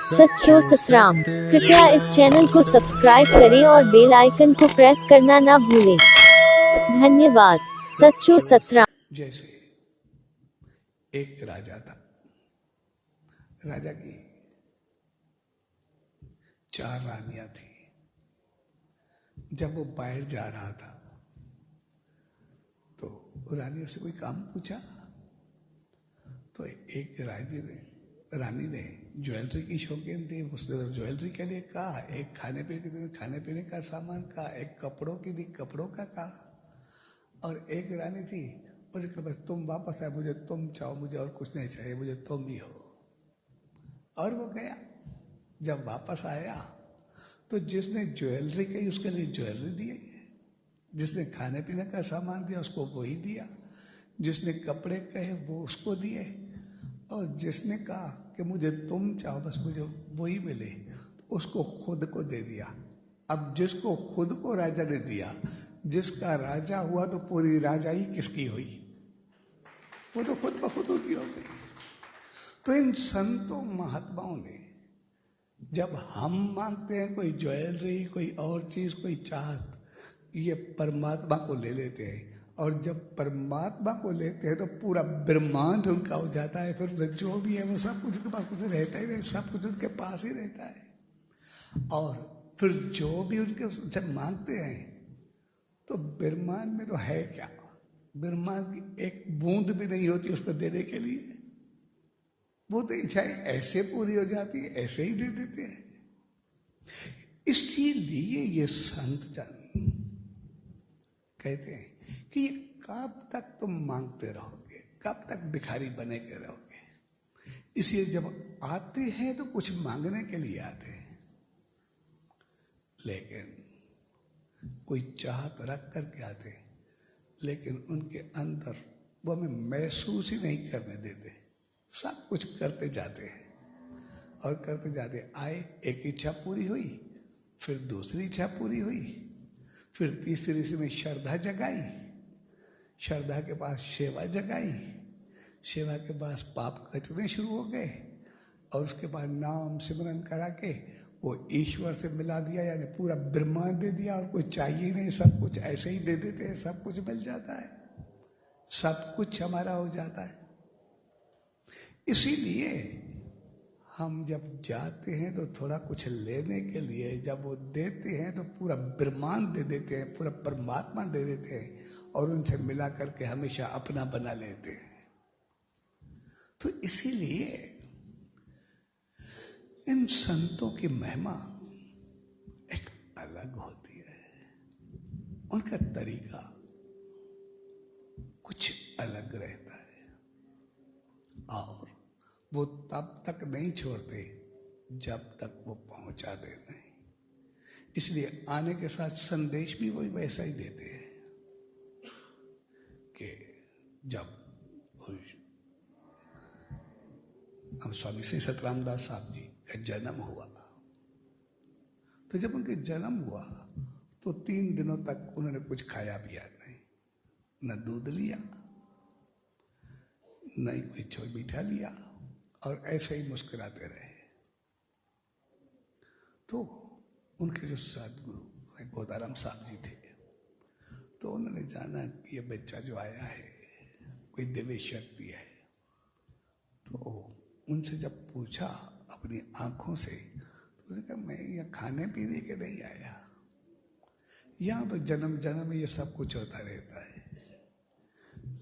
सच्चो सतराम। कृपया इस चैनल को सब्सक्राइब करें और बेल आइकन को प्रेस करना ना भूलें। धन्यवाद। सच्चो सतराम। जैसे एक राजा था, राजा की 4 रानियां थी। जब वो बाहर जा रहा था तो रानियों से कोई काम पूछा तो एक रानी ने ज्वेलरी की शौकीन थी, उसने ज्वेलरी के लिए कहा, एक खाने पीने का सामान कहा, एक कपड़ों की थी, कपड़ों का कहा, और एक रानी थी उसने बस तुम वापस आए, मुझे तुम चाहो, मुझे और कुछ नहीं चाहिए, मुझे तुम ही हो। और वो गया। जब वापस आया तो जिसने ज्वेलरी कही उसके लिए ज्वेलरी दिए, जिसने खाने पीने का सामान दिया उसको वही दिया, जिसने कपड़े कहे वो उसको दिए, और जिसने कहा कि मुझे तुम चाहो बस मुझे वही मिले उसको खुद को दे दिया। अब जिसको खुद को राजा ने दिया, जिसका राजा हुआ तो पूरी राजाई किसकी हुई? वो तो खुद ब खुद की हो गई। तो इन संतों महात्माओं ने जब हम मांगते हैं कोई ज्वेलरी, कोई और चीज, कोई चाहत, ये परमात्मा को ले लेते हैं, और जब परमात्मा को लेते हैं तो पूरा ब्रह्मांड उनका हो जाता है। फिर जो भी है वो सब कुछ उनके पास कुछ रहता ही नहीं, सब कुछ उनके पास ही रहता है। और फिर जो भी उनके जब मांगते हैं तो ब्रह्मांड में तो है क्या? ब्रह्मांड की एक बूंद भी नहीं होती उसको देने के लिए। वो तो इच्छाएं ऐसे पूरी हो जाती है, ऐसे ही दे देते हैं। इसीलिए ये संत जन कहते हैं कि ये कब तक तुम मांगते रहोगे, कब तक भिखारी बने के रहोगे? इसलिए जब आते हैं तो कुछ मांगने के लिए आते हैं, लेकिन कोई चाहत रख करके आते हैं, लेकिन उनके अंदर वो हमें महसूस ही नहीं करने देते। सब कुछ करते जाते हैं और करते जाते आए। एक इच्छा पूरी हुई, फिर दूसरी इच्छा पूरी हुई, फिर तीसरी में श्रद्धा जगाई, श्रद्धा के पास सेवा जगाई, सेवा के पास पाप कटने शुरू हो गए, और उसके बाद नाम सिमरन करा के वो ईश्वर से मिला दिया, यानी पूरा ब्रह्मांड दे दिया, और कोई चाहिए नहीं, सब कुछ ऐसे ही दे देते हैं, सब कुछ मिल जाता है, सब कुछ हमारा हो जाता है। इसीलिए हम जब जाते हैं तो थोड़ा कुछ लेने के लिए, जब वो देते हैं तो पूरा ब्रह्मांड दे देते हैं, पूरा परमात्मा दे देते हैं, और उनसे मिला करके हमेशा अपना बना लेते हैं। तो इसीलिए इन संतों की महिमा एक अलग होती है, उनका तरीका कुछ अलग रहता है, और वो तब तक नहीं छोड़ते जब तक वो पहुंचाते नहीं। इसलिए आने के साथ संदेश भी वही वैसा ही देते हैं कि जब हम स्वामी श्री सतराम दास साहब जी का जन्म हुआ, तो जब उनके जन्म हुआ तो 3 दिनों तक उन्होंने कुछ खाया पिया नहीं, न दूध लिया, न ही कोई छोड़ मीठा लिया, और ऐसे ही मुस्कुराते रहे। तो उनके जो सदगुरु गोदाराम साहब जी थे, तो उन्होंने जाना कि ये बच्चा जो आया है कोई दिव्य शक्ति है। तो उनसे जब पूछा अपनी आंखों से, तो उन्होंने कहा मैं यहाँ खाने पीने के नहीं आया, यहाँ तो जन्म जन्म ये सब कुछ होता रहता है,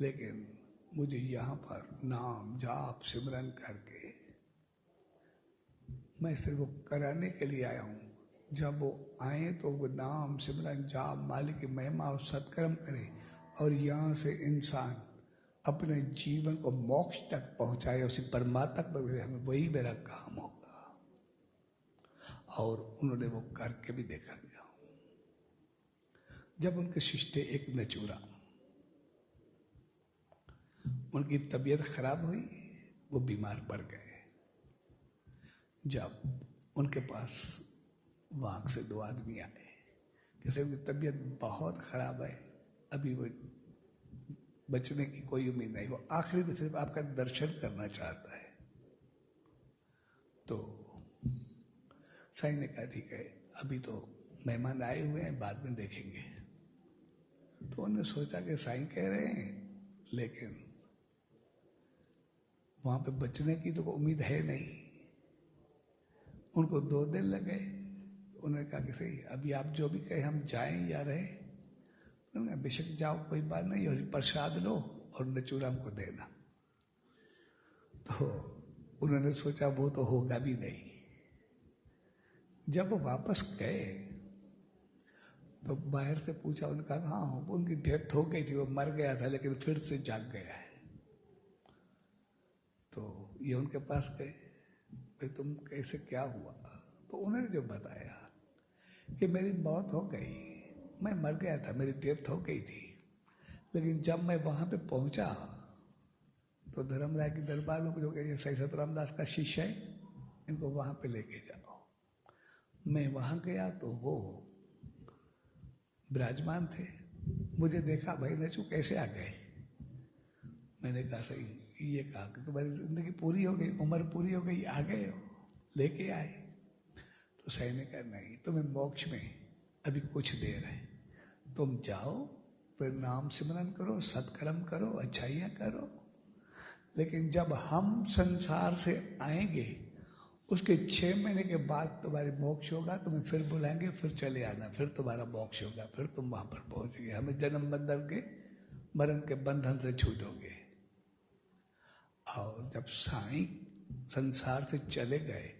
लेकिन मुझे यहाँ पर नाम जाप सिमरन करके मैं सिर्फ वो कराने के लिए आया हूँ। जब वो आए तो वो नाम सिमरन जाप मालिक की महिमा और सत्कर्म करे, और यहाँ से इंसान अपने जीवन को मोक्ष तक पहुंचाए, उसी परमात्मा तक हमें, वही मेरा काम होगा। और उन्होंने वो करके भी देखा गया। जब उनके शिष्य एक नचूरा, उनकी तबीयत खराब हुई, वो बीमार पड़ गए। जब उनके पास वहां से 2 आदमी आए, कैसे उनकी तबीयत बहुत खराब है, अभी वो बचने की कोई उम्मीद नहीं, वो आखिरी में सिर्फ आपका दर्शन करना चाहता है। तो साईं ने कहा ठीक है, अभी तो मेहमान आए हुए हैं, बाद में देखेंगे। तो उन्होंने सोचा कि साईं कह रहे हैं, लेकिन वहां पे बचने की तो उम्मीद है नहीं। उनको 2 दिन लगे। उन्होंने कहा कि सही, अभी आप जो भी कहे, हम जाएं या रहे। उन्होंने कहा बेशक जाओ, कोई बात नहीं, और प्रसाद लो और नचूराम को देना। तो उन्होंने सोचा वो तो होगा भी नहीं। जब वो वापस गए तो बाहर से पूछा, उन्होंने कहा हाँ उनकी डेथ हो गई थी, वो मर गया था लेकिन फिर से जाग गया है। तो ये उनके पास गए, भाई तुम कैसे, क्या हुआ? तो उन्होंने जो बताया कि मेरी मौत हो गई, मैं मर गया था, मेरी डेथ हो गई थी, लेकिन जब मैं वहां पे पहुंचा तो धर्मराय के दरबार में जो ये सही सतराम दास का शिष्य है, इनको वहां पे लेके जाओ। मैं वहां गया तो वो विराजमान थे। मुझे देखा, भाई नचू कैसे आ गए? मैंने कहा सही, ये कहा कि तुम्हारी जिंदगी पूरी हो गई, उम्र पूरी हो गई, आ गए हो, लेके आए। तो सही ने कहा नहीं, तुम्हें मोक्ष में अभी कुछ देर है, तुम जाओ, फिर नाम सिमरन करो, सत्कर्म करो, अच्छाइयाँ करो, लेकिन जब हम संसार से आएंगे उसके 6 महीने के बाद तुम्हारी मोक्ष होगा, तुम्हें फिर बुलाएंगे, फिर चले आना, फिर तुम्हारा मोक्ष होगा, फिर तुम वहां पर पहुंचेंगे, हमें जन्म बंधन के मरण के बंधन से छूटोगे। और जब साईं संसार से चले गए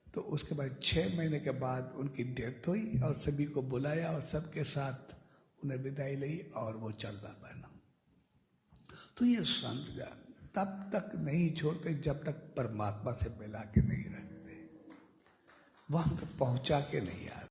तो उसके बाद 6 महीने के बाद उनकी डेथ हुई और सभी को बुलाया और सबके साथ उन्हें विदाई ली और वो चलना बना। तो ये संत जान तब तक नहीं छोड़ते जब तक परमात्मा से मिला के नहीं रखते, वहां पे पहुंचा के नहीं आते।